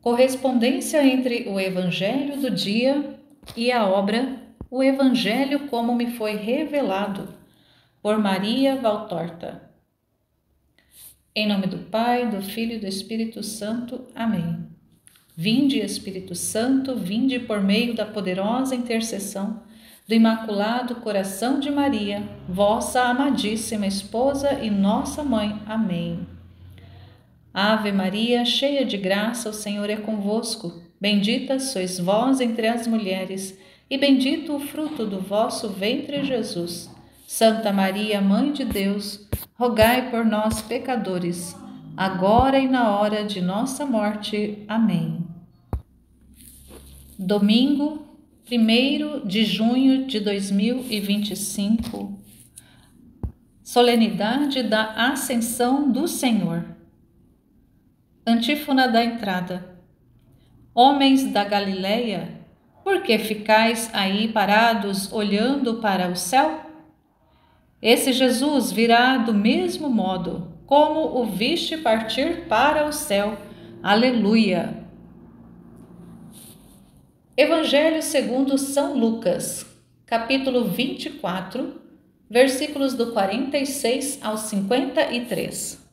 Correspondência entre o Evangelho do dia e a obra O Evangelho como me foi revelado, por Maria Valtorta. Em nome do Pai, do Filho e do Espírito Santo. Amém. Vinde, Espírito Santo, vinde por meio da poderosa intercessão do Imaculado Coração de Maria, vossa amadíssima esposa e nossa mãe. Amém. Ave Maria, cheia de graça, o Senhor é convosco. Bendita sois vós entre as mulheres, e bendito o fruto do vosso ventre, Jesus. Santa Maria, Mãe de Deus, rogai por nós, pecadores, agora e na hora de nossa morte. Amém. Domingo, 1º de junho de 2025, solenidade da Ascensão do Senhor. Antífona da entrada. Homens da Galileia, por que ficais aí parados olhando para o céu? Esse Jesus virá do mesmo modo como o viste partir para o céu. Aleluia! Evangelho segundo São Lucas, capítulo 24, versículos do 46 ao 53.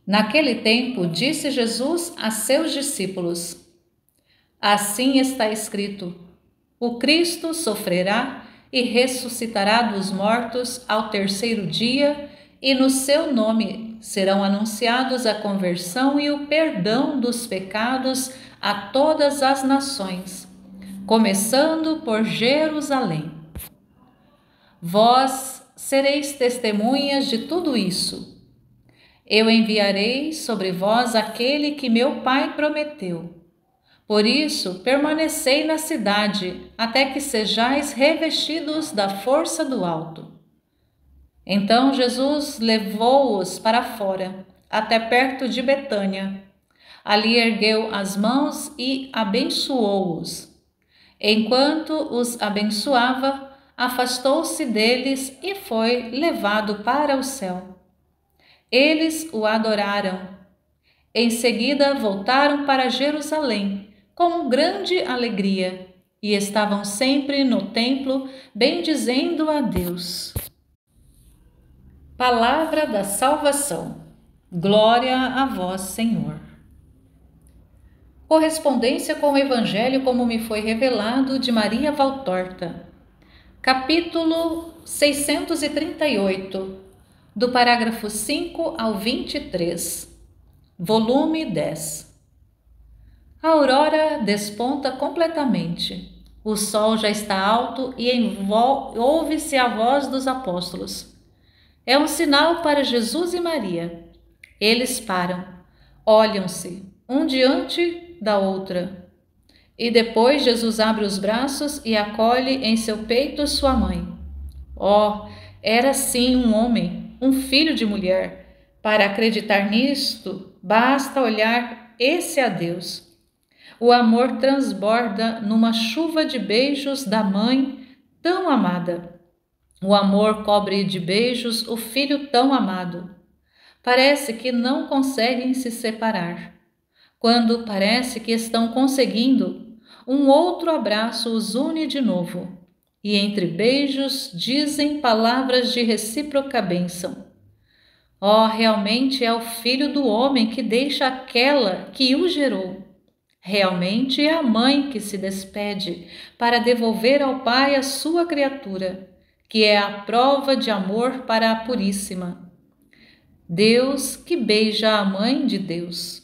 Naquele tempo, disse Jesus a seus discípulos: Assim está escrito: o Cristo sofrerá e ressuscitará dos mortos ao terceiro dia, e no seu nome serão anunciados a conversão e o perdão dos pecados a todas as nações, começando por Jerusalém. Vós sereis testemunhas de tudo isso. Eu enviarei sobre vós aquele que meu Pai prometeu. Por isso, permanecei na cidade, até que sejais revestidos da força do alto. Então Jesus levou-os para fora, até perto de Betânia. Ali ergueu as mãos e abençoou-os. Enquanto os abençoava, afastou-se deles e foi levado para o céu. Eles o adoraram. Em seguida voltaram para Jerusalém com grande alegria e estavam sempre no templo bendizendo a Deus. Palavra da salvação. Glória a vós, Senhor. Correspondência com o Evangelho como me foi revelado, de Maria Valtorta. Capítulo 638, do parágrafo 5 ao 23. Volume 10. A aurora desponta completamente. O sol já está alto e ouve-se a voz dos apóstolos. É um sinal para Jesus e Maria. Eles param, olham-se, um diante da outra. E depois Jesus abre os braços e acolhe em seu peito sua mãe. Oh, era sim um homem, um filho de mulher. Para acreditar nisto, basta olhar esse a Deus. O amor transborda numa chuva de beijos da mãe tão amada. O amor cobre de beijos o filho tão amado. Parece que não conseguem se separar. Quando parece que estão conseguindo, um outro abraço os une de novo. E entre beijos dizem palavras de recíproca bênção. Oh, realmente é o filho do homem que deixa aquela que o gerou. Realmente é a mãe que se despede para devolver ao pai a sua criatura, que é a prova de amor para a Puríssima. Deus que beija a mãe de Deus.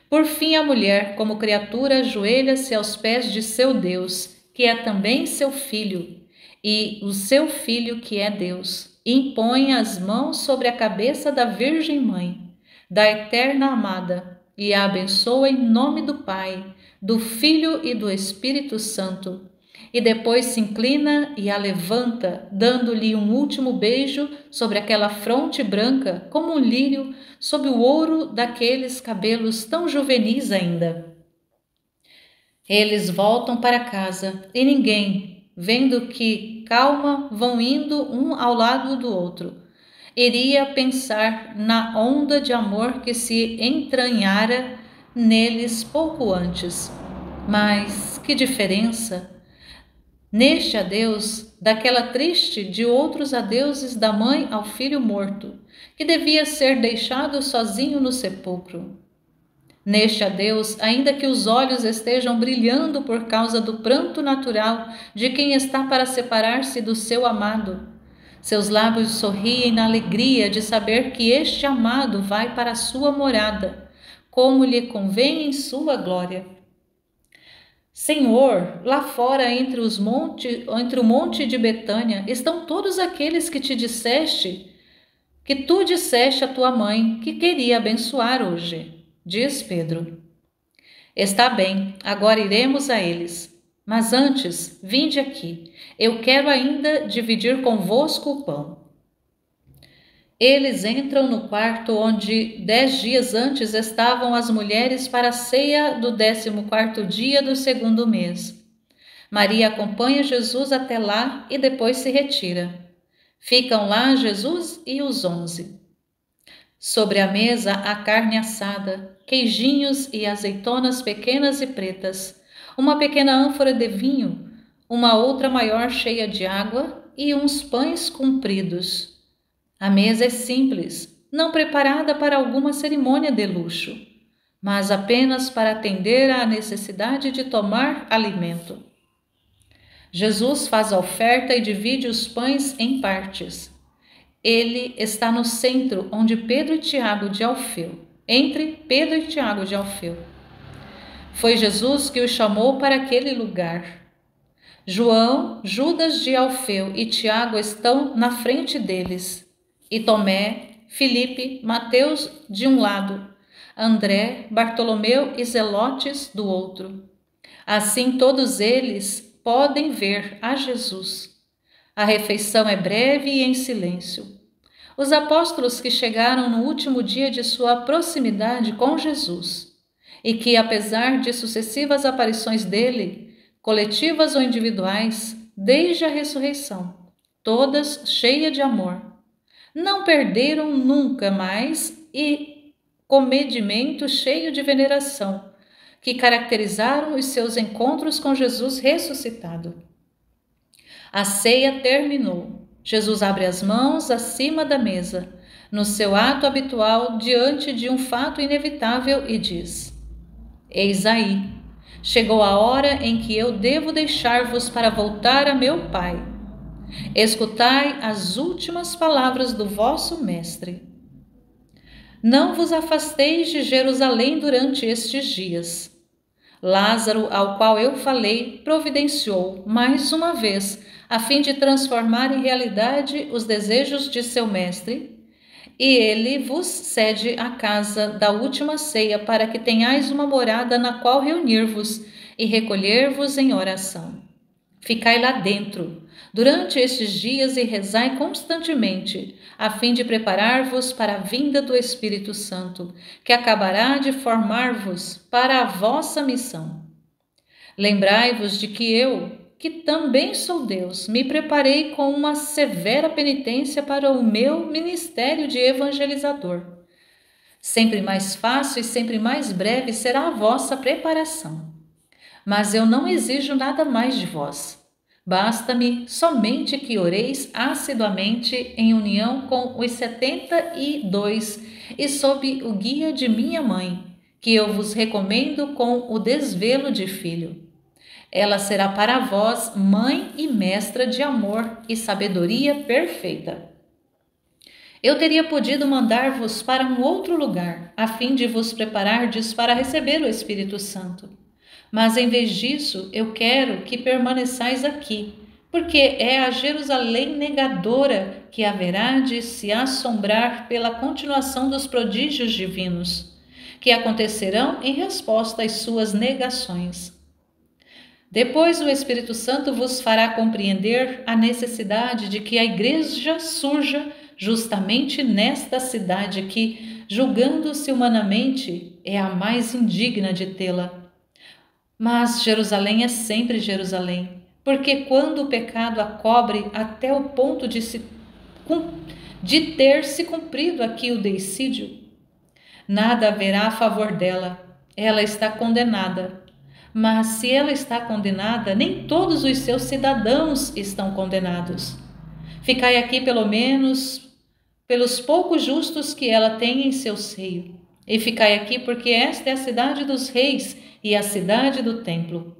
Por fim, a mulher, como criatura, ajoelha-se aos pés de seu Deus, que é também seu filho, e o seu filho, que é Deus, impõe as mãos sobre a cabeça da Virgem Mãe, da eterna amada, e a abençoa em nome do Pai, do Filho e do Espírito Santo, e depois se inclina e a levanta, dando-lhe um último beijo sobre aquela fronte branca, como um lírio, sob o ouro daqueles cabelos tão juvenis ainda. Eles voltam para casa, e ninguém, vendo que, calma, vão indo um ao lado do outro, iria pensar na onda de amor que se entranhara neles pouco antes. Mas que diferença! Neste adeus, daquela triste de outros adeuses da mãe ao filho morto, que devia ser deixado sozinho no sepulcro. Neste adeus, ainda que os olhos estejam brilhando por causa do pranto natural de quem está para separar-se do seu amado, seus lábios sorriem na alegria de saber que este amado vai para a sua morada, como lhe convém em sua glória. Senhor, lá fora entre o monte de Betânia estão todos aqueles que tu disseste à tua mãe que queria abençoar hoje, diz Pedro. Está bem, agora iremos a eles. Mas antes, vinde aqui, eu quero ainda dividir convosco o pão. Eles entram no quarto onde 10 dias antes estavam as mulheres para a ceia do 14º dia do 2º mês. Maria acompanha Jesus até lá e depois se retira. Ficam lá Jesus e os 11. Sobre a mesa há carne assada, queijinhos e azeitonas pequenas e pretas, uma pequena ânfora de vinho, uma outra maior cheia de água e uns pães compridos. A mesa é simples, não preparada para alguma cerimônia de luxo, mas apenas para atender à necessidade de tomar alimento. Jesus faz a oferta e divide os pães em partes. Ele está no centro, onde Pedro e Tiago de Alfeu, entre Pedro e Tiago de Alfeu. Foi Jesus que os chamou para aquele lugar. João, Judas de Alfeu e Tiago estão na frente deles, e Tomé, Filipe, Mateus de um lado, André, Bartolomeu e Zelotes do outro. Assim todos eles podem ver a Jesus. A refeição é breve e em silêncio. Os apóstolos que chegaram no último dia de sua proximidade com Jesus, e que, apesar de sucessivas aparições dele, coletivas ou individuais, desde a ressurreição, todas cheias de amor, não perderam nunca mais e comedimento cheio de veneração, que caracterizaram os seus encontros com Jesus ressuscitado. A ceia terminou. Jesus abre as mãos acima da mesa, no seu ato habitual diante de um fato inevitável e diz: Eis aí, chegou a hora em que eu devo deixar-vos para voltar a meu Pai. Escutai as últimas palavras do vosso Mestre. Não vos afasteis de Jerusalém durante estes dias. Lázaro, ao qual eu falei, providenciou, mais uma vez, a fim de transformar em realidade os desejos de seu mestre, e ele vos cede a casa da última ceia para que tenhais uma morada na qual reunir-vos e recolher-vos em oração. Ficai lá dentro, durante estes dias e rezai constantemente, a fim de preparar-vos para a vinda do Espírito Santo, que acabará de formar-vos para a vossa missão. Lembrai-vos de que eu, que também sou Deus, me preparei com uma severa penitência para o meu ministério de evangelizador. Sempre mais fácil e sempre mais breve será a vossa preparação. Mas eu não exijo nada mais de vós. Basta-me somente que oreis assiduamente em união com os 72 e sob o guia de minha mãe, que eu vos recomendo com o desvelo de filho. Ela será para vós mãe e mestra de amor e sabedoria perfeita. Eu teria podido mandar-vos para um outro lugar, a fim de vos preparardes para receber o Espírito Santo. Mas em vez disso, eu quero que permaneçais aqui, porque é a Jerusalém negadora que haverá de se assombrar pela continuação dos prodígios divinos, que acontecerão em resposta às suas negações. Depois o Espírito Santo vos fará compreender a necessidade de que a igreja surja justamente nesta cidade que, julgando-se humanamente, é a mais indigna de tê-la. Mas Jerusalém é sempre Jerusalém, porque quando o pecado a cobre até o ponto de ter se cumprido aqui o deicídio, nada haverá a favor dela. ela está condenada. Mas se ela está condenada, nem todos os seus cidadãos estão condenados. Ficai aqui pelo menos pelos poucos justos que ela tem em seu seio. E ficai aqui porque esta é a cidade dos reis e a cidade do templo.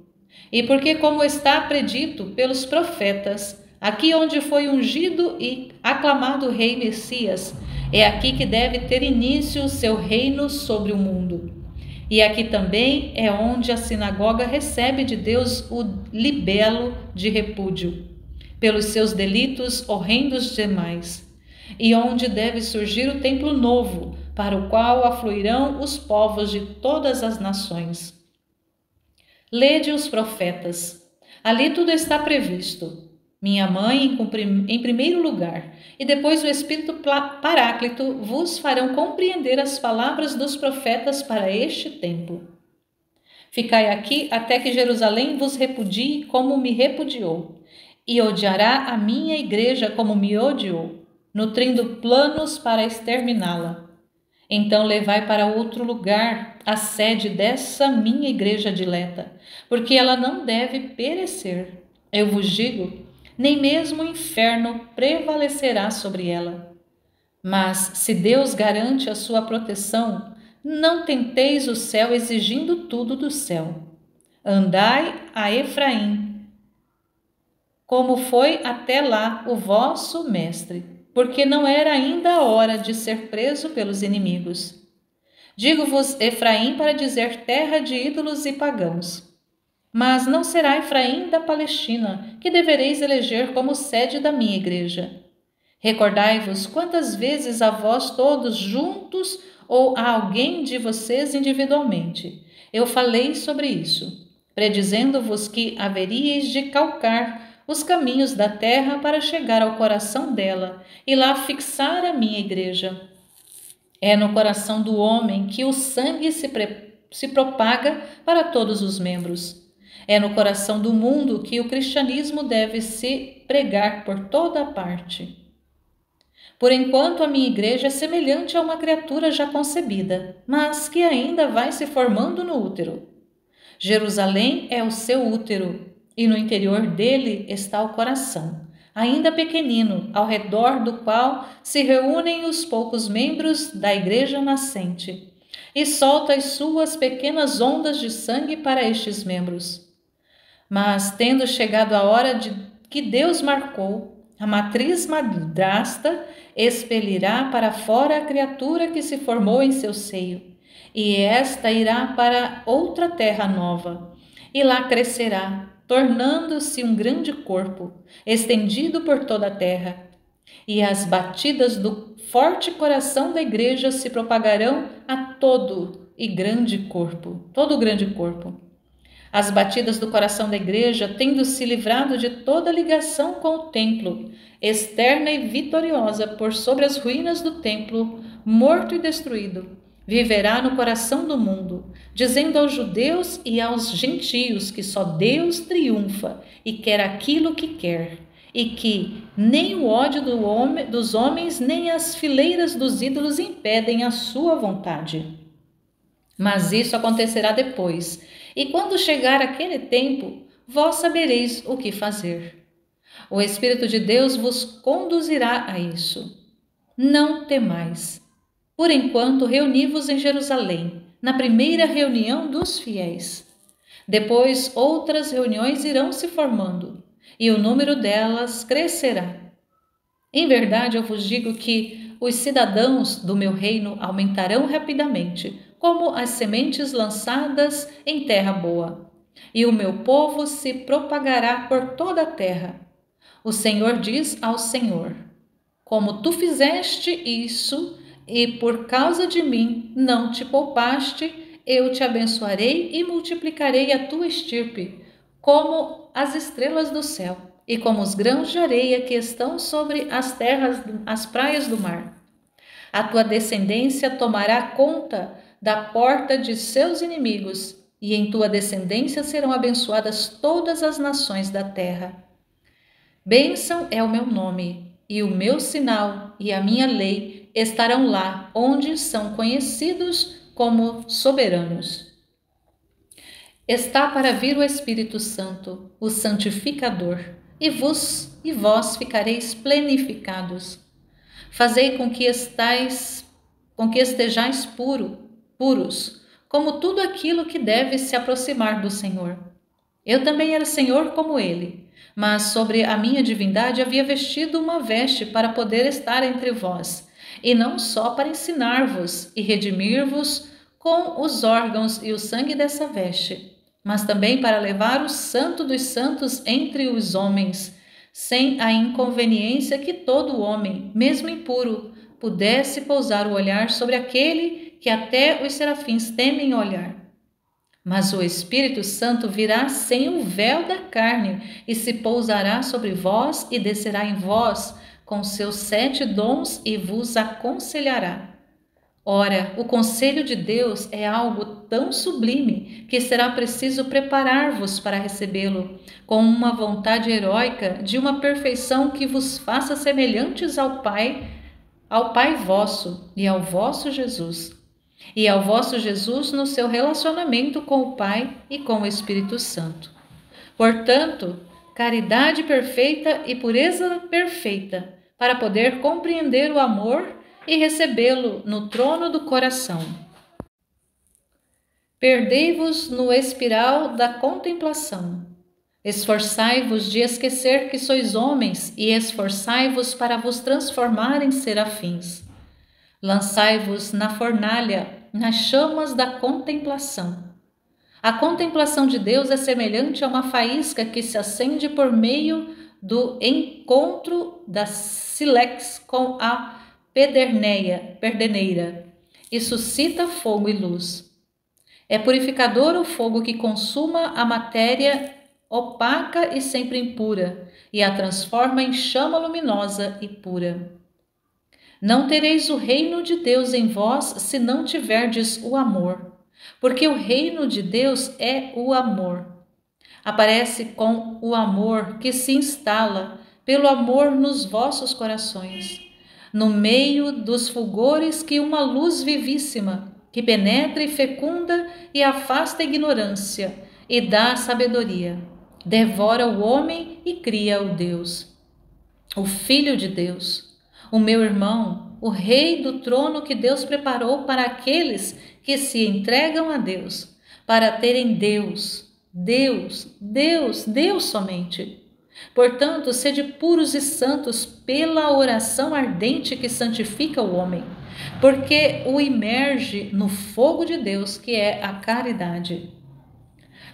E porque, como está predito pelos profetas, aqui onde foi ungido e aclamado o rei Messias, é aqui que deve ter início o seu reino sobre o mundo. E aqui também é onde a sinagoga recebe de Deus o libelo de repúdio, pelos seus delitos horrendos demais, e onde deve surgir o templo novo, para o qual afluirão os povos de todas as nações. Lede os profetas. Ali tudo está previsto. Minha mãe em primeiro lugar, e depois o Espírito Paráclito vos farão compreender as palavras dos profetas para este tempo. Ficai aqui até que Jerusalém vos repudie como me repudiou, e odiará a minha igreja como me odiou, nutrindo planos para exterminá-la. Então levai para outro lugar a sede dessa minha igreja dileta, porque ela não deve perecer. Eu vos digo, nem mesmo o inferno prevalecerá sobre ela. Mas se Deus garante a sua proteção, não tenteis o céu exigindo tudo do céu. Andai a Efraim, como foi até lá o vosso mestre, porque não era ainda a hora de ser preso pelos inimigos. Digo-vos Efraim para dizer terra de ídolos e pagãos. Mas não será Efraim da Palestina, que devereis eleger como sede da minha igreja. Recordai-vos quantas vezes a vós todos juntos ou a alguém de vocês individualmente eu falei sobre isso, predizendo-vos que haveríeis de calcar os caminhos da terra para chegar ao coração dela e lá fixar a minha igreja. É no coração do homem que o sangue se propaga para todos os membros. É no coração do mundo que o cristianismo deve se pregar por toda a parte. Por enquanto, a minha igreja é semelhante a uma criatura já concebida, mas que ainda vai se formando no útero. Jerusalém é o seu útero, e no interior dele está o coração, ainda pequenino, ao redor do qual se reúnem os poucos membros da igreja nascente, e solta as suas pequenas ondas de sangue para estes membros. Mas, tendo chegado a hora que Deus marcou, a matriz madrasta expelirá para fora a criatura que se formou em seu seio, e esta irá para outra terra nova, e lá crescerá, tornando-se um grande corpo, estendido por toda a terra. E as batidas do forte coração da igreja se propagarão a todo o grande corpo. As batidas do coração da igreja, tendo se livrado de toda ligação com o templo, externa e vitoriosa por sobre as ruínas do templo, morto e destruído, viverá no coração do mundo, dizendo aos judeus e aos gentios que só Deus triunfa e quer aquilo que quer, e que nem o ódio dos homens nem as fileiras dos ídolos impedem a sua vontade. Mas isso acontecerá depois, e quando chegar aquele tempo, vós sabereis o que fazer. O Espírito de Deus vos conduzirá a isso. Não temais. Por enquanto, reuni-vos em Jerusalém, na primeira reunião dos fiéis. Depois, outras reuniões irão se formando, e o número delas crescerá. Em verdade, eu vos digo que os cidadãos do meu reino aumentarão rapidamente, como as sementes lançadas em terra boa, e o meu povo se propagará por toda a terra. O Senhor diz ao Senhor: como tu fizeste isso, e por causa de mim não te poupaste, eu te abençoarei e multiplicarei a tua estirpe, como as estrelas do céu, e como os grãos de areia que estão sobre as praias do mar. A tua descendência tomará conta da porta de seus inimigos, e em tua descendência serão abençoadas todas as nações da terra. Bênção é o meu nome, e o meu sinal e a minha lei estarão lá onde são conhecidos como soberanos. Está para vir o Espírito Santo, o santificador, e vós ficareis plenificados. Fazei com que estejais puros, como tudo aquilo que deve se aproximar do Senhor. Eu também era Senhor como ele, mas sobre a minha divindade havia vestido uma veste para poder estar entre vós, e não só para ensinar-vos e redimir-vos com os órgãos e o sangue dessa veste, mas também para levar o Santo dos Santos entre os homens, sem a inconveniência que todo homem, mesmo impuro, pudesse pousar o olhar sobre aquele que até os serafins temem olhar. Mas o Espírito Santo virá sem o véu da carne e se pousará sobre vós e descerá em vós com seus 7 dons e vos aconselhará. Ora, o conselho de Deus é algo tão sublime que será preciso preparar-vos para recebê-lo, com uma vontade heróica de uma perfeição que vos faça semelhantes ao Pai vosso e ao vosso Jesus. E ao vosso Jesus no seu relacionamento com o Pai e com o Espírito Santo. Portanto, caridade perfeita e pureza perfeita, para poder compreender o amor e recebê-lo no trono do coração. Perdei-vos no espiral da contemplação. Esforçai-vos de esquecer que sois homens e esforçai-vos para vos transformar em serafins. Lançai-vos na fornalha, nas chamas da contemplação. A contemplação de Deus é semelhante a uma faísca que se acende por meio do encontro da sílex com a perdeneira e suscita fogo e luz. É purificador o fogo que consuma a matéria opaca e sempre impura e a transforma em chama luminosa e pura. Não tereis o reino de Deus em vós se não tiverdes o amor, porque o reino de Deus é o amor. Aparece com o amor que se instala pelo amor nos vossos corações, no meio dos fulgores que uma luz vivíssima, que penetra e fecunda e afasta a ignorância e dá a sabedoria, devora o homem e cria o Deus, o Filho de Deus. O meu irmão, o rei do trono que Deus preparou para aqueles que se entregam a Deus, para terem Deus somente. Portanto, sede puros e santos pela oração ardente que santifica o homem, porque o imerge no fogo de Deus, que é a caridade.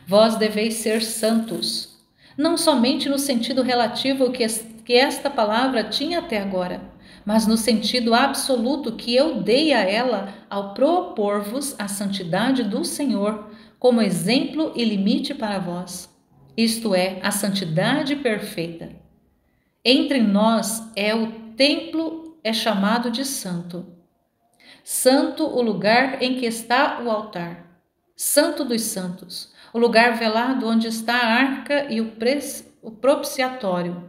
Vós deveis ser santos, não somente no sentido relativo que esta palavra tinha até agora, mas no sentido absoluto que eu dei a ela ao propor-vos a santidade do Senhor como exemplo e limite para vós, isto é, a santidade perfeita. Entre nós o templo é chamado de santo. Santo o lugar em que está o altar, santo dos santos, o lugar velado onde está a arca e o propiciatório.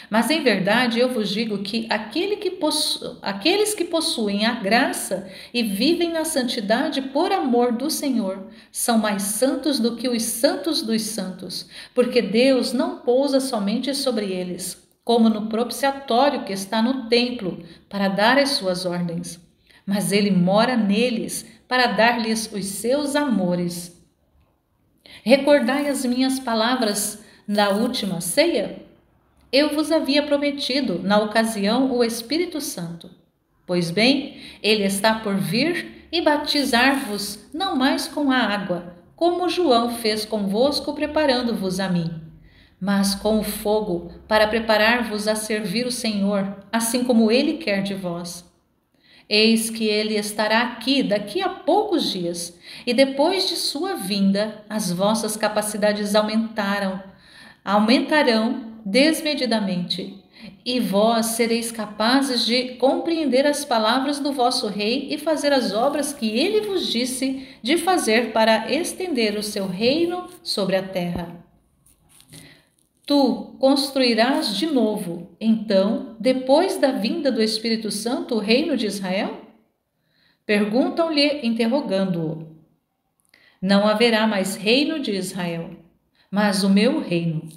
Mas em verdade eu vos digo que aqueles que possuem a graça e vivem na santidade por amor do Senhor são mais santos do que os santos dos santos, porque Deus não pousa somente sobre eles, como no propiciatório que está no templo para dar as suas ordens, mas ele mora neles para dar-lhes os seus amores. Recordai as minhas palavras da última ceia? Eu vos havia prometido, na ocasião, o Espírito Santo. Pois bem, ele está por vir e batizar-vos não mais com a água, como João fez convosco preparando-vos a mim, mas com o fogo, para preparar-vos a servir o Senhor, assim como ele quer de vós. Eis que ele estará aqui daqui a poucos dias, e depois de sua vinda, as vossas capacidades aumentarão desmedidamente, e vós sereis capazes de compreender as palavras do vosso rei e fazer as obras que ele vos disse de fazer para estender o seu reino sobre a terra. Tu construirás de novo, então, depois da vinda do Espírito Santo, o reino de Israel? Perguntam-lhe, interrogando-o. Não haverá mais reino de Israel, mas o meu reino.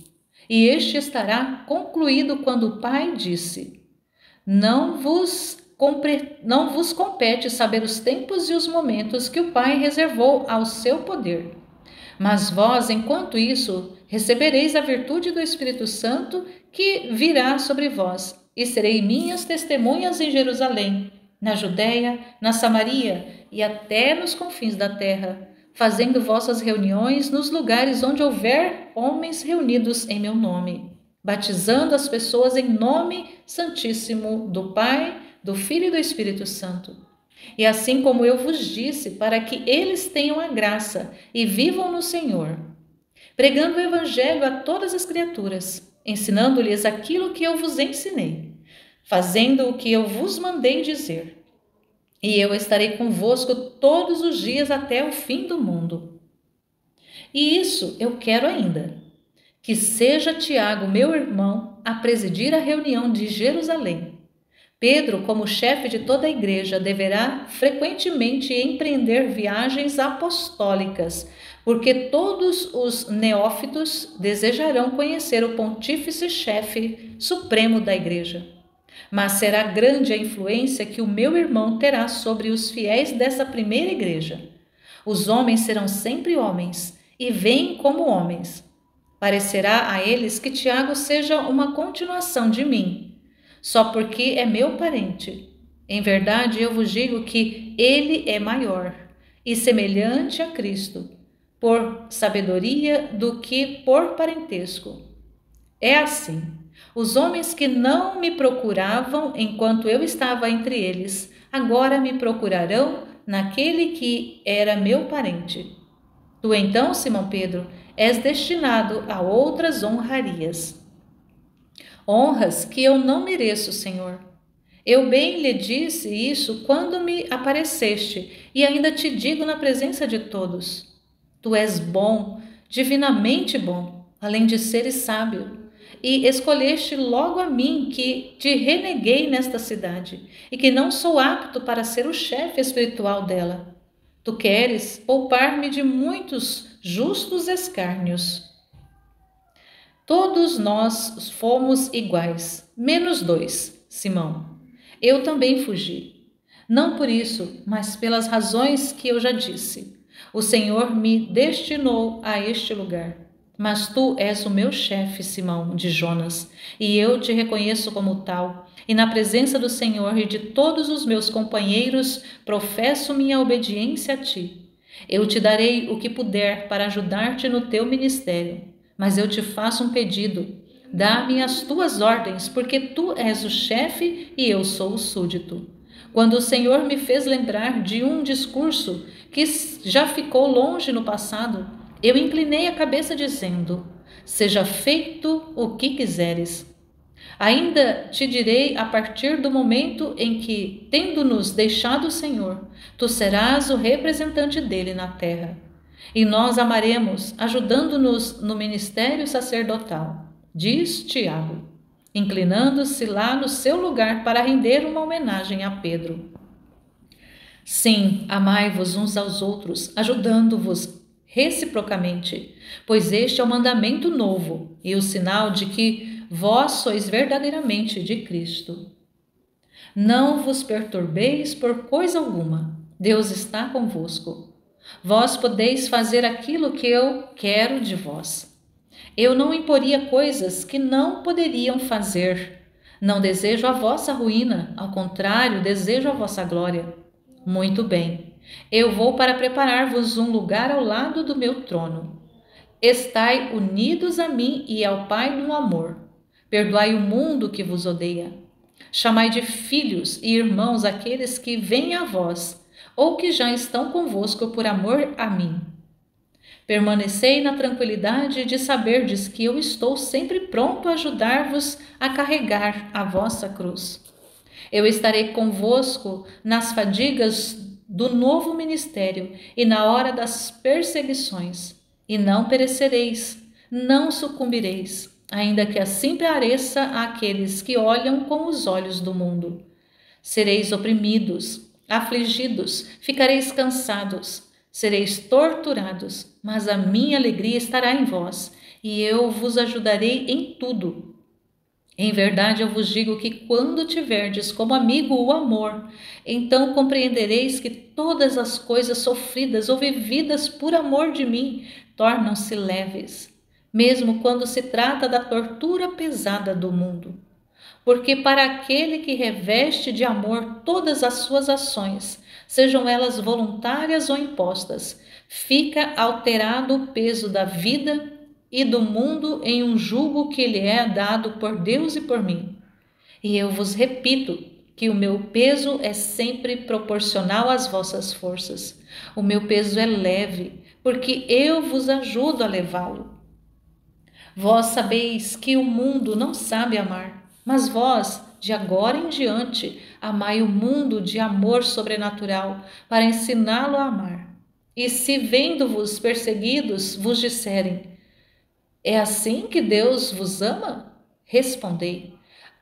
E este estará concluído quando o Pai disse: não vos compete saber os tempos e os momentos que o Pai reservou ao seu poder. Mas vós, enquanto isso, recebereis a virtude do Espírito Santo que virá sobre vós, e serei minhas testemunhas em Jerusalém, na Judéia, na Samaria e até nos confins da terra, fazendo vossas reuniões nos lugares onde houver homens reunidos em meu nome, batizando as pessoas em nome santíssimo do Pai, do Filho e do Espírito Santo. E assim como eu vos disse, para que eles tenham a graça e vivam no Senhor, pregando o Evangelho a todas as criaturas, ensinando-lhes aquilo que eu vos ensinei, fazendo o que eu vos mandei dizer. E eu estarei convosco todos os dias até o fim do mundo. E isso eu quero ainda, que seja Tiago, meu irmão, a presidir a reunião de Jerusalém. Pedro, como chefe de toda a igreja, deverá frequentemente empreender viagens apostólicas, porque todos os neófitos desejarão conhecer o pontífice chefe supremo da igreja. Mas será grande a influência que o meu irmão terá sobre os fiéis dessa primeira igreja. Os homens serão sempre homens e veem como homens. Parecerá a eles que Tiago seja uma continuação de mim, só porque é meu parente. Em verdade, eu vos digo que ele é maior e semelhante a Cristo, por sabedoria do que por parentesco. É assim, os homens que não me procuravam enquanto eu estava entre eles, agora me procurarão naquele que era meu parente. Tu então, Simão Pedro, és destinado a outras honrarias. Honras que eu não mereço, Senhor. Eu bem lhe disse isso quando me apareceste, e ainda te digo na presença de todos. Tu és bom, divinamente bom, além de seres sábio, e escolheste logo a mim, que te reneguei nesta cidade, e que não sou apto para ser o chefe espiritual dela. Tu queres poupar-me de muitos justos escárnios. Todos nós fomos iguais, menos dois, Simão. Eu também fugi. Não por isso, mas pelas razões que eu já disse. O Senhor me destinou a este lugar. Mas tu és o meu chefe, Simão, de Jonas, e eu te reconheço como tal. E na presença do Senhor e de todos os meus companheiros, professo minha obediência a ti. Eu te darei o que puder para ajudar-te no teu ministério. Mas eu te faço um pedido, dá-me as tuas ordens, porque tu és o chefe e eu sou o súdito. Quando o Senhor me fez lembrar de um discurso que já ficou longe no passado, eu inclinei a cabeça dizendo: seja feito o que quiseres. Ainda te direi a partir do momento em que, tendo-nos deixado o Senhor, tu serás o representante dele na terra. E nós amaremos, ajudando-nos no ministério sacerdotal, diz Tiago, inclinando-se lá no seu lugar para render uma homenagem a Pedro. Sim, amai-vos uns aos outros, ajudando-vos reciprocamente, pois este é o mandamento novo e o sinal de que vós sois verdadeiramente de Cristo. Não vos perturbeis por coisa alguma, Deus está convosco. Vós podeis fazer aquilo que eu quero de vós. Eu não imporia coisas que não poderiam fazer. Não desejo a vossa ruína, ao contrário, desejo a vossa glória. Muito bem, eu vou para preparar-vos um lugar ao lado do meu trono. Estai unidos a mim e ao Pai no amor. Perdoai o mundo que vos odeia. Chamai de filhos e irmãos aqueles que vêm a vós, ou que já estão convosco por amor a mim. Permanecei na tranquilidade de saberdes que eu estou sempre pronto a ajudar-vos a carregar a vossa cruz. Eu estarei convosco nas fadigas do novo ministério e na hora das perseguições, e não perecereis, não sucumbireis, ainda que assim pareça àqueles que olham com os olhos do mundo. Sereis oprimidos, afligidos, ficareis cansados, Sereis torturados, mas a minha alegria estará em vós, e eu vos ajudarei em tudo. Em verdade, eu vos digo que quando tiverdes como amigo o amor, então compreendereis que todas as coisas sofridas ou vividas por amor de mim tornam-se leves, mesmo quando se trata da tortura pesada do mundo. Porque para aquele que reveste de amor todas as suas ações, sejam elas voluntárias ou impostas, fica alterado o peso da vida e do mundo em um jugo que lhe é dado por Deus e por mim. E eu vos repito que o meu peso é sempre proporcional às vossas forças. O meu peso é leve, porque eu vos ajudo a levá-lo. Vós sabeis que o mundo não sabe amar, mas vós, de agora em diante, amai o mundo de amor sobrenatural, para ensiná-lo a amar. E se vendo-vos perseguidos, vos disserem: é assim que Deus vos ama? Respondei: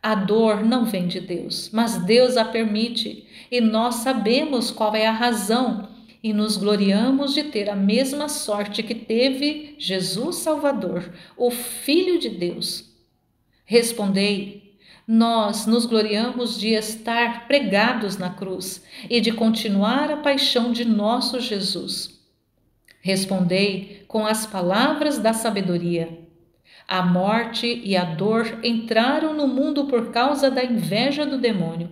a dor não vem de Deus, mas Deus a permite, e nós sabemos qual é a razão, e nos gloriamos de ter a mesma sorte que teve Jesus Salvador, o Filho de Deus. Respondei: nós nos gloriamos de estar pregados na cruz e de continuar a paixão de nosso Jesus. Respondei com as palavras da sabedoria. A morte e a dor entraram no mundo por causa da inveja do demônio.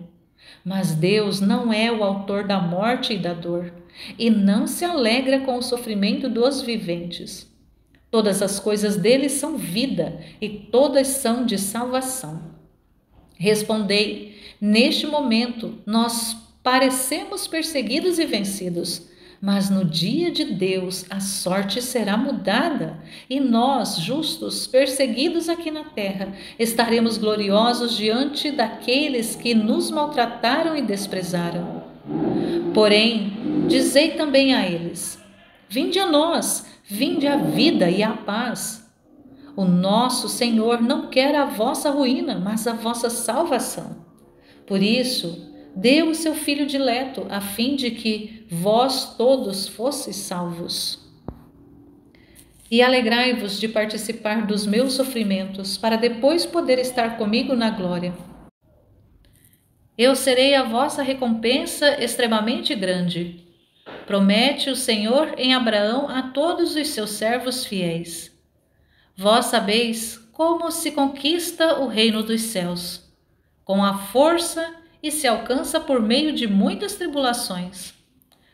Mas Deus não é o autor da morte e da dor, e não se alegra com o sofrimento dos viventes. Todas as coisas dele são vida, e todas são de salvação. Respondei: neste momento nós parecemos perseguidos e vencidos, mas no dia de Deus a sorte será mudada, e nós, justos, perseguidos aqui na terra, estaremos gloriosos diante daqueles que nos maltrataram e desprezaram. Porém, dizei também a eles: vinde a nós, vinde a vida e a paz. O nosso Senhor não quer a vossa ruína, mas a vossa salvação. Por isso, deu o seu Filho dileto, a fim de que vós todos fosseis salvos. E alegrai-vos de participar dos meus sofrimentos, para depois poder estar comigo na glória. Eu serei a vossa recompensa extremamente grande. Promete o Senhor em Abraão a todos os seus servos fiéis. Vós sabeis como se conquista o reino dos céus, com a força e se alcança por meio de muitas tribulações.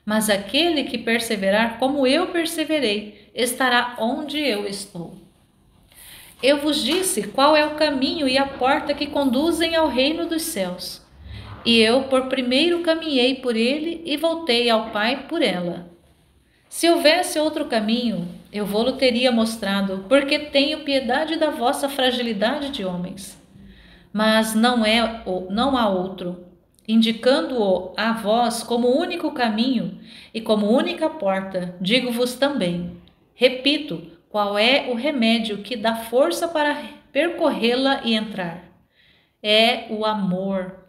Mas aquele que perseverar como eu perseverei, estará onde eu estou. Eu vos disse qual é o caminho e a porta que conduzem ao reino dos céus. E eu por primeiro caminhei por ele e voltei ao Pai por ela. Se houvesse outro caminho, eu vô-lo teria mostrado, porque tenho piedade da vossa fragilidade de homens. Mas não há outro, indicando-o a vós como único caminho e como única porta, digo-vos também. Repito, qual é o remédio que dá força para percorrê-la e entrar? É o amor.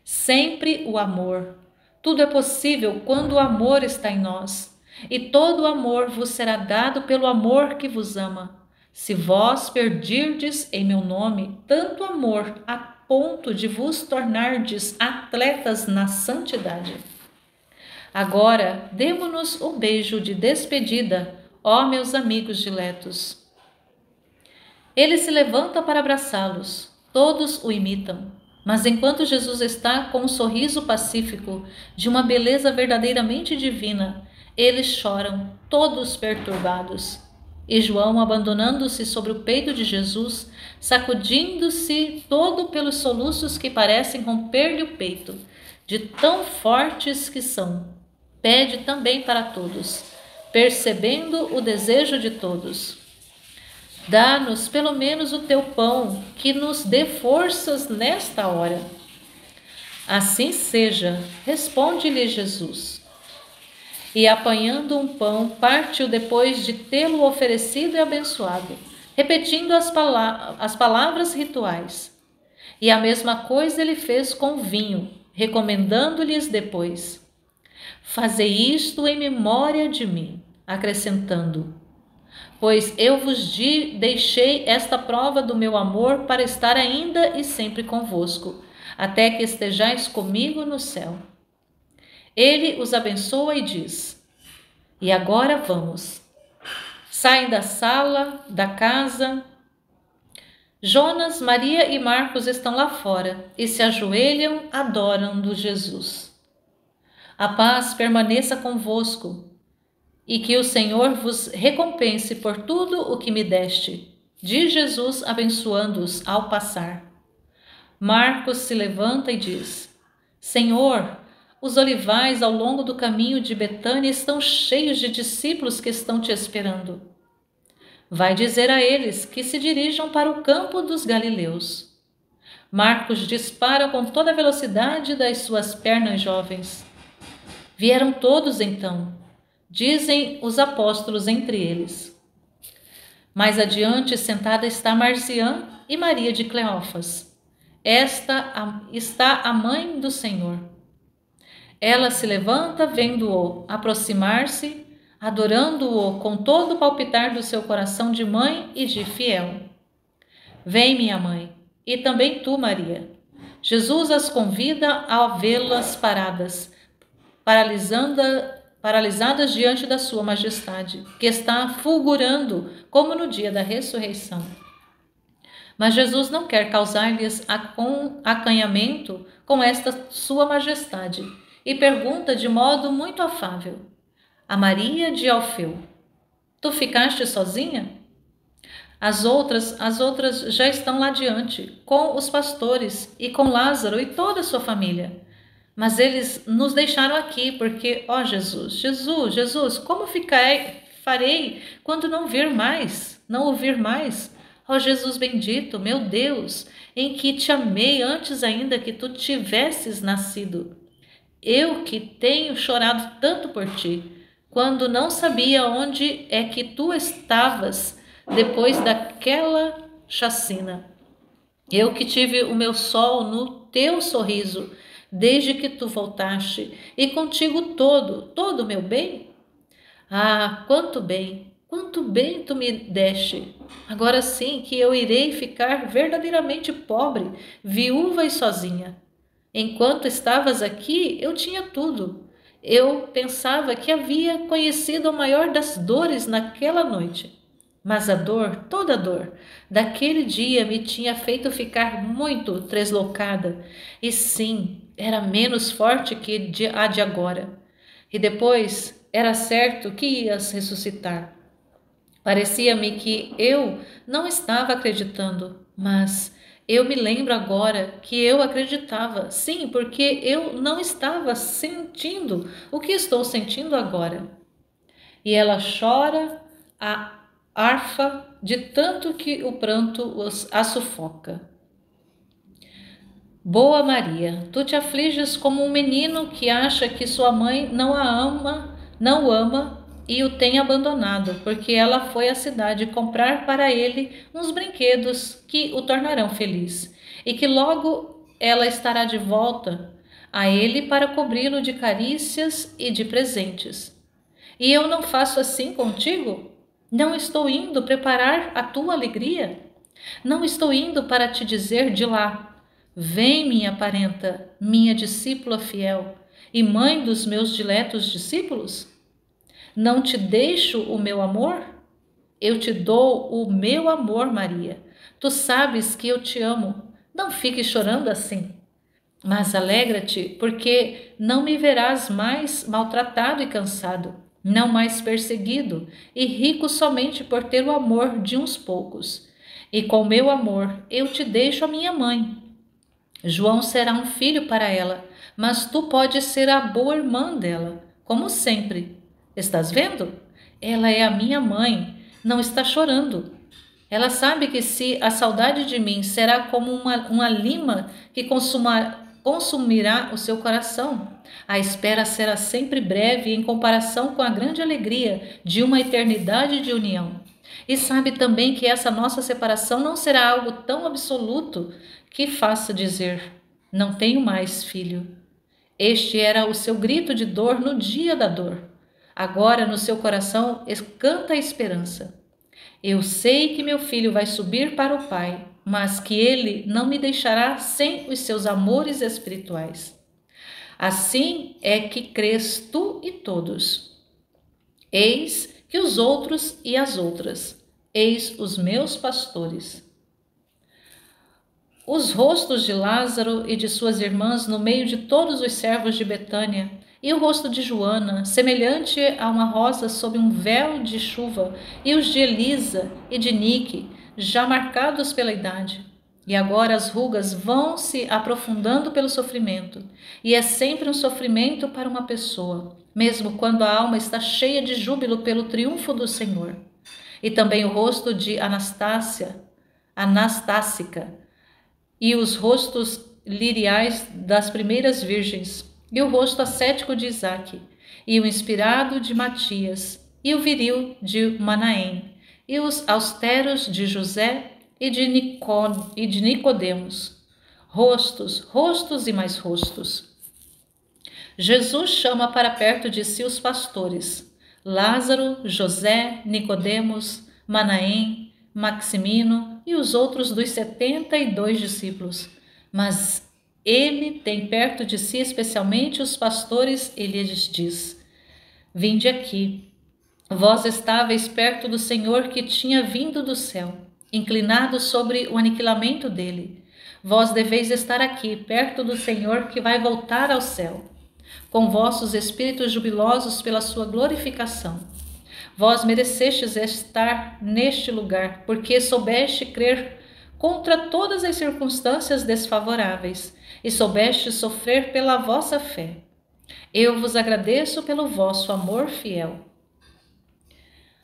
Sempre o amor. Tudo é possível quando o amor está em nós. E todo o amor vos será dado pelo amor que vos ama. Se vós perdirdes em meu nome tanto amor a ponto de vos tornardes atletas na santidade. Agora, demo-nos o beijo de despedida, ó meus amigos diletos. Ele se levanta para abraçá-los. Todos o imitam. Mas enquanto Jesus está com um sorriso pacífico, de uma beleza verdadeiramente divina, eles choram, todos perturbados. E João, abandonando-se sobre o peito de Jesus, sacudindo-se todo pelos soluços que parecem romper-lhe o peito, de tão fortes que são, pede também para todos, percebendo o desejo de todos: dá-nos pelo menos o teu pão, que nos dê forças nesta hora. Assim seja, responde-lhe Jesus. E apanhando um pão, partiu depois de tê-lo oferecido e abençoado, repetindo as palavras rituais. E a mesma coisa ele fez com o vinho, recomendando-lhes depois: Fazei isto em memória de mim, acrescentando: pois eu vos deixei esta prova do meu amor para estar ainda e sempre convosco, até que estejais comigo no céu. Ele os abençoa e diz: e agora vamos. Saem da sala, da casa. Jonas, Maria e Marcos estão lá fora e se ajoelham, adorando Jesus. A paz permaneça convosco e que o Senhor vos recompense por tudo o que me deste, diz Jesus, abençoando-os ao passar. Marcos se levanta e diz: Senhor, os olivais ao longo do caminho de Betânia estão cheios de discípulos que estão te esperando. Vai dizer a eles que se dirijam para o campo dos Galileus. Marcos dispara com toda a velocidade das suas pernas jovens. Vieram todos então, dizem os apóstolos entre eles. Mais adiante, sentada está Marciã e Maria de Cleófas. Esta está a mãe do Senhor. Ela se levanta, vendo-o aproximar-se, adorando-o com todo o palpitar do seu coração de mãe e de fiel. Vem, minha mãe, e também tu, Maria. Jesus as convida a vê-las paradas, paralisadas diante da sua majestade, que está fulgurando como no dia da ressurreição. Mas Jesus não quer causar-lhes acanhamento com esta sua majestade e pergunta de modo muito afável a Maria de Alfeu: tu ficaste sozinha? As outras já estão lá diante, com os pastores e com Lázaro e toda a sua família. Mas eles nos deixaram aqui porque, ó Jesus, como farei quando não ouvir mais? Ó Jesus bendito, meu Deus, em que te amei antes ainda que tu tivesses nascido. Eu que tenho chorado tanto por ti, quando não sabia onde é que tu estavas depois daquela chacina. Eu que tive o meu sol no teu sorriso, desde que tu voltaste, e contigo todo o meu bem? Ah, quanto bem tu me deste. Agora sim que eu irei ficar verdadeiramente pobre, viúva e sozinha. Enquanto estavas aqui, eu tinha tudo. Eu pensava que havia conhecido a maior das dores naquela noite. Mas toda a dor, daquele dia me tinha feito ficar muito tresloucada. E sim, era menos forte que a de agora. E depois era certo que ias ressuscitar. Parecia-me que eu não estava acreditando, mas eu me lembro agora que eu acreditava. Sim, porque eu não estava sentindo o que estou sentindo agora. E ela chora a arfa de tanto que o pranto a sufoca. Boa Maria, tu te afliges como um menino que acha que sua mãe não o ama e o tem abandonado, porque ela foi à cidade comprar para ele uns brinquedos que o tornarão feliz, e que logo ela estará de volta a ele para cobri-lo de carícias e de presentes. E eu não faço assim contigo? Não estou indo preparar a tua alegria? Não estou indo para te dizer de lá: vem, minha parenta, minha discípula fiel e mãe dos meus diletos discípulos? Não te deixo o meu amor? Eu te dou o meu amor, Maria. Tu sabes que eu te amo. Não fiques chorando assim. Mas alegra-te, porque não me verás mais maltratado e cansado, não mais perseguido e rico somente por ter o amor de uns poucos. E com meu amor eu te deixo a minha mãe. João será um filho para ela, mas tu podes ser a boa irmã dela, como sempre. Estás vendo? Ela é a minha mãe, não está chorando. Ela sabe que se a saudade de mim será como uma lima que consumirá o seu coração, a espera será sempre breve em comparação com a grande alegria de uma eternidade de união. E sabe também que essa nossa separação não será algo tão absoluto que faça dizer: não tenho mais filho. Este era o seu grito de dor no dia da dor. Agora no seu coração canta a esperança. Eu sei que meu filho vai subir para o Pai, mas que ele não me deixará sem os seus amores espirituais. Assim é que crês tu e todos. Eis que os outros e as outras, eis os meus pastores. Os rostos de Lázaro e de suas irmãs no meio de todos os servos de Betânia, e o rosto de Joana, semelhante a uma rosa sob um véu de chuva, e os de Elisa e de Nique, já marcados pela idade. E agora as rugas vão se aprofundando pelo sofrimento, e é sempre um sofrimento para uma pessoa, mesmo quando a alma está cheia de júbilo pelo triunfo do Senhor. E também o rosto de Anastásica, e os rostos liriais das primeiras virgens, e o rosto ascético de Isaque, e o inspirado de Matias, e o viril de Manaém, e os austeros de José e de Nicodemos. Rostos, rostos e mais rostos. Jesus chama para perto de si os pastores, Lázaro, José, Nicodemos, Manaém, Maximino e os outros dos 72 discípulos. Mas ele tem perto de si especialmente os pastores e lhes diz: Vinde aqui, vós estáveis perto do Senhor que tinha vindo do céu, inclinado sobre o aniquilamento dele. Vós deveis estar aqui, perto do Senhor que vai voltar ao céu, com vossos espíritos jubilosos pela sua glorificação. Vós merecestes estar neste lugar, porque soubeste crer contra todas as circunstâncias desfavoráveis, e soubeste sofrer pela vossa fé. Eu vos agradeço pelo vosso amor fiel.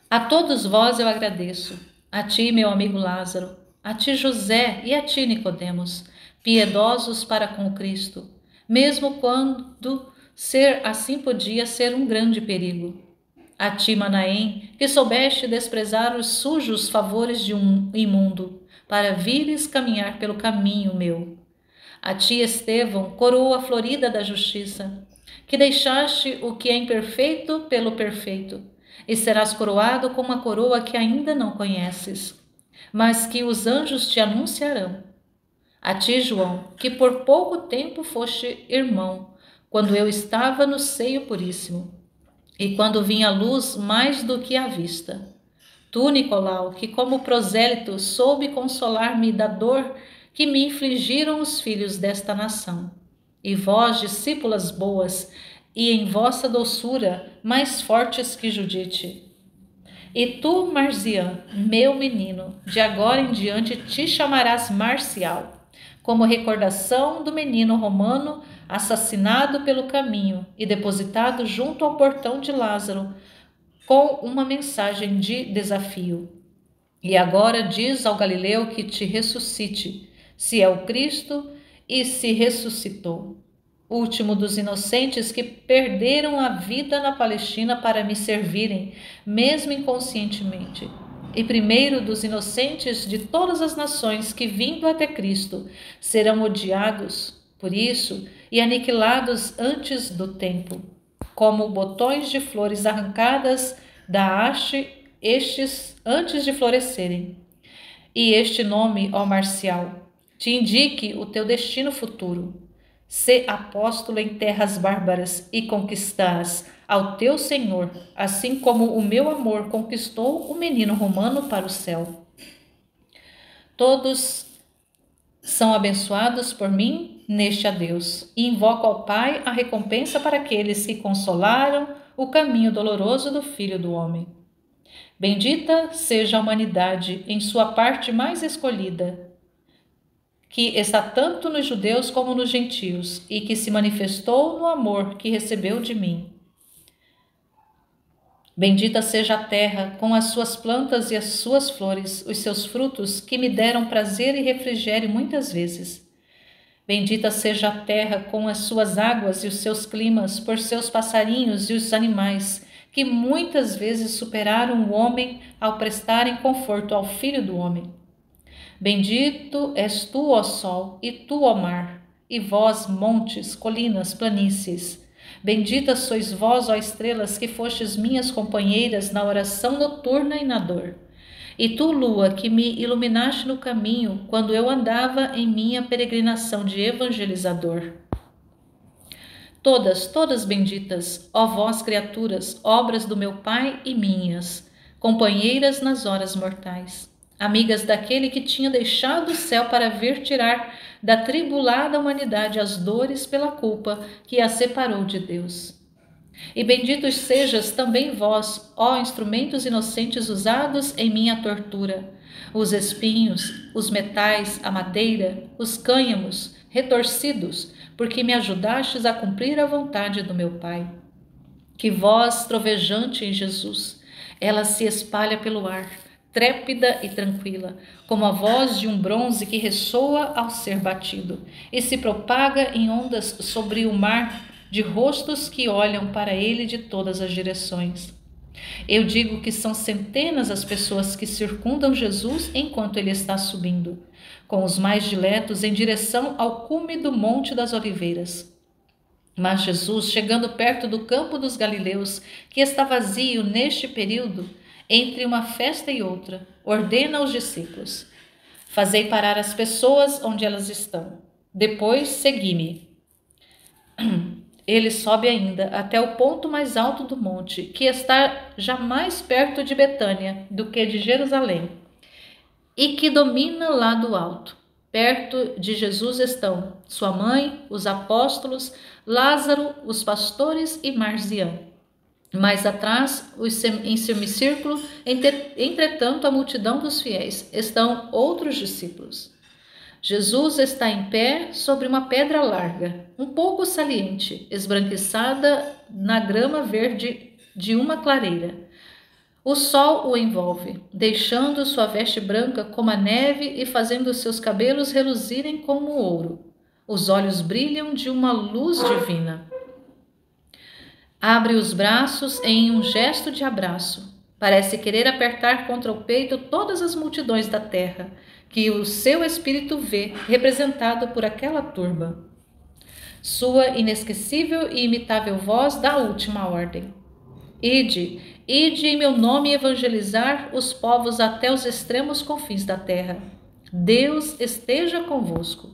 A todos vós eu agradeço, a ti, meu amigo Lázaro, a ti, José, e a ti, Nicodemos, piedosos para com Cristo, mesmo quando ser assim podia ser um grande perigo. A ti, Manaém, que soubeste desprezar os sujos favores de um imundo, para vires caminhar pelo caminho meu. A ti, Estevão, coroa florida da justiça, que deixaste o que é imperfeito pelo perfeito, e serás coroado com uma coroa que ainda não conheces, mas que os anjos te anunciarão. A ti, João, que por pouco tempo foste irmão, quando eu estava no seio puríssimo, e quando vinha a luz mais do que a vista. Tu, Nicolau, que como prosélito soube consolar-me da dor que me infligiram os filhos desta nação. E vós, discípulas boas, e em vossa doçura mais fortes que Judite. E tu, Marzian, meu menino, de agora em diante te chamarás Marcial, como recordação do menino romano assassinado pelo caminho e depositado junto ao portão de Lázaro, com uma mensagem de desafio. E agora diz ao Galileu que te ressuscite, se é o Cristo, e se ressuscitou. Último dos inocentes que perderam a vida na Palestina para me servirem, mesmo inconscientemente. E primeiro dos inocentes de todas as nações que, vindo até Cristo, serão odiados por isso e aniquilados antes do tempo, como botões de flores arrancadas da haste, estes antes de florescerem. E este nome, ó Marcial, te indique o teu destino futuro. Sê apóstolo em terras bárbaras e conquistás ao teu Senhor, assim como o meu amor conquistou o menino romano para o céu. Todos são abençoados por mim neste adeus, e invoco ao Pai a recompensa para aqueles que consolaram o caminho doloroso do Filho do Homem. Bendita seja a humanidade em sua parte mais escolhida, que está tanto nos judeus como nos gentios, e que se manifestou no amor que recebeu de mim. Bendita seja a terra, com as suas plantas e as suas flores, os seus frutos, que me deram prazer e refrigério muitas vezes. Bendita seja a terra, com as suas águas e os seus climas, por seus passarinhos e os animais, que muitas vezes superaram o homem ao prestarem conforto ao Filho do Homem. Bendito és tu, ó sol, e tu, ó mar, e vós, montes, colinas, planícies. Benditas sois vós, ó estrelas, que fostes minhas companheiras na oração noturna e na dor. E tu, lua, que me iluminaste no caminho, quando eu andava em minha peregrinação de evangelizador. Todas benditas, ó vós, criaturas, obras do meu Pai e minhas, companheiras nas horas mortais, amigas daquele que tinha deixado o céu para vir tirar da tribulada humanidade as dores pela culpa que a separou de Deus. E benditos sejas também vós, ó instrumentos inocentes usados em minha tortura, os espinhos, os metais, a madeira, os cânhamos, retorcidos, porque me ajudastes a cumprir a vontade do meu Pai. Que voz trovejante em Jesus, ela se espalha pelo ar, trépida e tranquila, como a voz de um bronze que ressoa ao ser batido, e se propaga em ondas sobre o mar de rostos que olham para ele de todas as direções. Eu digo que são centenas as pessoas que circundam Jesus enquanto ele está subindo, com os mais diletos em direção ao cume do Monte das Oliveiras. Mas Jesus, chegando perto do campo dos Galileus, que está vazio neste período, entre uma festa e outra, ordena aos discípulos: fazei parar as pessoas onde elas estão. Depois, segui-me. Ele sobe ainda até o ponto mais alto do monte, que está já mais perto de Betânia do que de Jerusalém, e que domina lá do alto. Perto de Jesus estão sua mãe, os apóstolos, Lázaro, os pastores e Marziã. Mais atrás, em semicírculo, entretanto, a multidão dos fiéis, estão outros discípulos. Jesus está em pé sobre uma pedra larga, um pouco saliente, esbranquiçada na grama verde de uma clareira. O sol o envolve, deixando sua veste branca como a neve e fazendo seus cabelos reluzirem como ouro. Os olhos brilham de uma luz divina. Abre os braços em um gesto de abraço. Parece querer apertar contra o peito todas as multidões da terra, que o seu espírito vê representado por aquela turba. Sua inesquecível e imitável voz dá a última ordem: Ide em meu nome evangelizar os povos até os extremos confins da terra. Deus esteja convosco.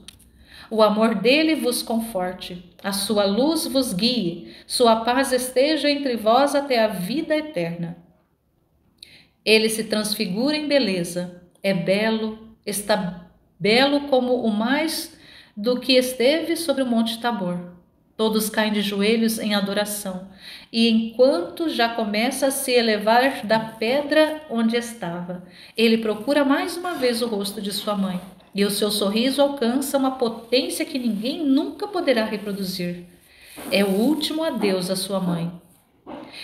O amor dele vos conforte, a sua luz vos guie, sua paz esteja entre vós até a vida eterna. Ele se transfigura em beleza, é belo, está belo como o mais do que esteve sobre o Monte Tabor. Todos caem de joelhos em adoração, e enquanto já começa a se elevar da pedra onde estava, ele procura mais uma vez o rosto de sua mãe, e o seu sorriso alcança uma potência que ninguém nunca poderá reproduzir. É o último adeus à sua mãe.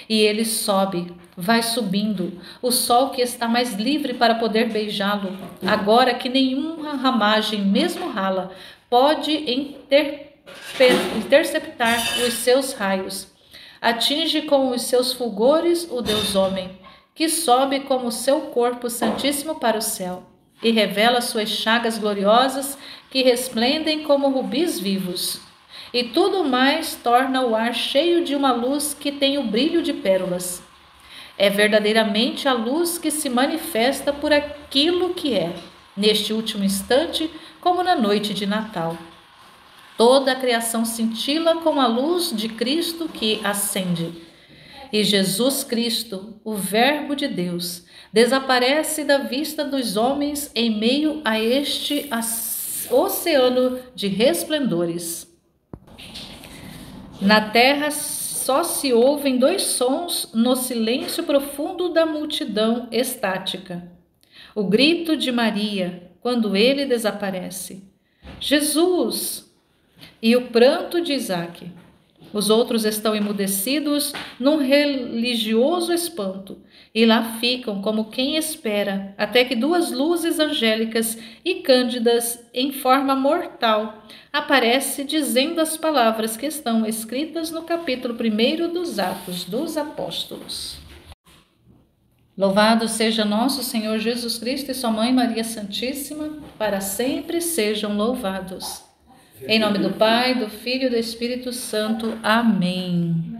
E ele sobe, vai subindo, o sol que está mais livre para poder beijá-lo, agora que nenhuma ramagem, mesmo rala, pode interceptar os seus raios. Atinge com os seus fulgores o Deus homem, que sobe como seu corpo santíssimo para o céu, e revela suas chagas gloriosas que resplendem como rubis vivos. E tudo mais torna o ar cheio de uma luz que tem o brilho de pérolas. É verdadeiramente a luz que se manifesta por aquilo que é, neste último instante, como na noite de Natal. Toda a criação cintila com a luz de Cristo que acende. E Jesus Cristo, o Verbo de Deus, desaparece da vista dos homens em meio a este oceano de resplendores. Na terra só se ouvem dois sons no silêncio profundo da multidão estática: o grito de Maria quando ele desaparece, Jesus, e o pranto de Isaque. Os outros estão emudecidos num religioso espanto, e lá ficam como quem espera, até que duas luzes angélicas e cândidas em forma mortal aparecem dizendo as palavras que estão escritas no capítulo 1 dos Atos dos Apóstolos. Louvado seja nosso Senhor Jesus Cristo e sua Mãe Maria Santíssima, para sempre sejam louvados. Em nome do Pai, do Filho e do Espírito Santo. Amém.